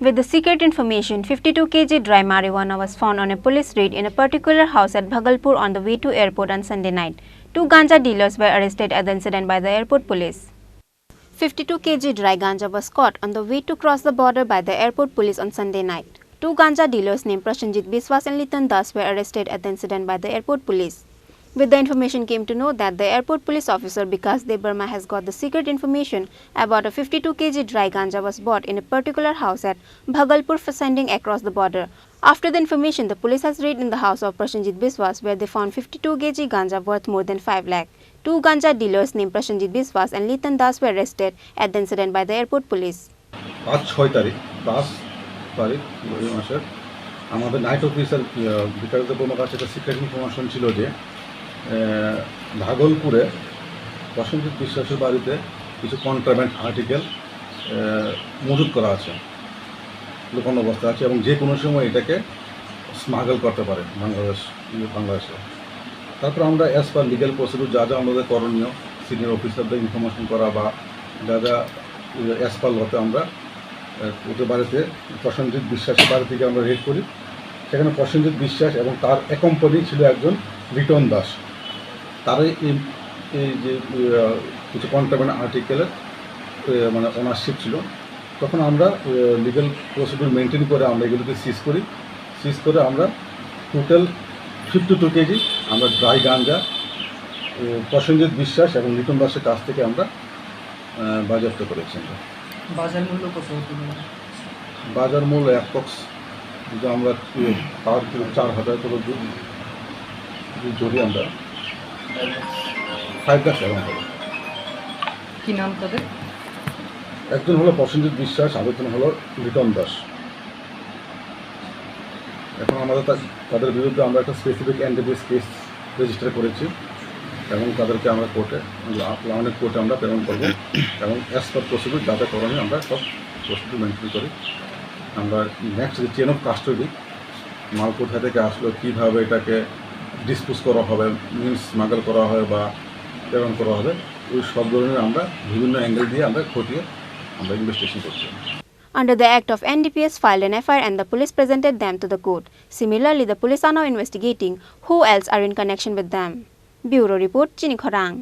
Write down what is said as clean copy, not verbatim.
With the secret information, 52 kg dry marijuana was found on a police raid in a particular house at Bhagalpur on the way to airport on Sunday night. 2 ganja dealers were arrested at the incident by the airport police. 52 kg dry ganja was caught on the way to cross the border by the airport police on Sunday night. 2 ganja dealers named Prasanjit Biswas and Litan Das were arrested at the incident by the airport police. With the information came to know that the airport police officer Vikas Debarma has got the secret information about a 52 kg dry ganja was bought in a particular house at Bhagalpur for sending across the border. After the information, the police has raided in the house of Prasanjit Biswas where they found 52 kg ganja worth more than 5 lakh. 2 ganja dealers named Prasanjit Biswas and Litan Das were arrested at the incident by the airport police. 5 তারিখ মাসের আমাদের night officer বিকাশ দেববর্মার কাছে একটা secret information ছিল যে ভাগলপুরে প্রসেনজিৎ বিশ্বাসের বাড়িতে কিছু কন্ট্রাব্যান্ড আর্টিকেল মজুত করা আছে, লুকানো অবস্থা আছে এবং যে কোনো সময় এটাকে স্মাগল করতে পারে বাংলাদেশে। তারপর আমরা অ্যাজ পার লিগ্যাল প্রসিডিউর যা যা আমাদের করণীয় সিনিয়র অফিসারদের ইনফরমেশন করা বা যা যা অ্যাজ পার লতে আমরা ওদের বাড়িতে প্রসেনজিৎ বিশ্বাসের বাড়ি থেকে আমরা রেড করি। সেখানে প্রসেনজিৎ বিশ্বাস এবং তার অ্যাকম্পানি ছিল একজন লিটন দাস। তারই এই যে কিছু কন্ট্রাব্যান্ড আর্টিকেলের মানে ওনারশিপ ছিল। তখন আমরা লিগ্যাল প্রসিডিউর মেনটেন করে আমরা এগুলোকে সিজ করি। সিজ করে আমরা টোটাল 52 কেজি আমরা ড্রাই গাঞ্জা প্রসেনজিৎ বিশ্বাস এবং লিটন দাসের কাছ থেকে আমরা বাজেয়াপ্ত করেছি। বাজার মূল্য কত? বাজার মূল্য অ্যাপ্রক্স যদি আমরা পার কিলো 4,000 করে যদি আমরা 5 লাখ টাকা পাবো। কি নাম তাদের? একজন হলো প্রসেনজিৎ বিশ্বাস, আরেকজন হলো লিটন দাস। এখন আমাদের তাদের বিরুদ্ধে আমরা একটা স্পেসিফিক এনডিপিএস কেস রেজিস্টার করেছি এবং তাদেরকে আমরা অনেক কোর্টে আমরা প্রেরণ করবো এবং অ্যাজ পার প্রসিডিউর যা যা করণীয় আমরা সব প্রসিডিউর মেনটেন করি। আমরা নেক্সট যে চেন অফ কাস্টডি মাল কোথা থেকে আসলো, কীভাবে এটাকে ডিসপোজ করা হবে, মিনস স্মাগল করা হবে বা প্রেরণ করা হবে, ওই সব ধরনের আমরা বিভিন্ন অ্যাঙ্গেল দিয়ে আমরা খতিয়ে আমরা ইনভেস্টিগেশন করছি। Under the act of NDPS filed an FIR and the police presented them to the court. Similarly, the police are now investigating who else are in connection with them. Bureau Report, Chini Khorang.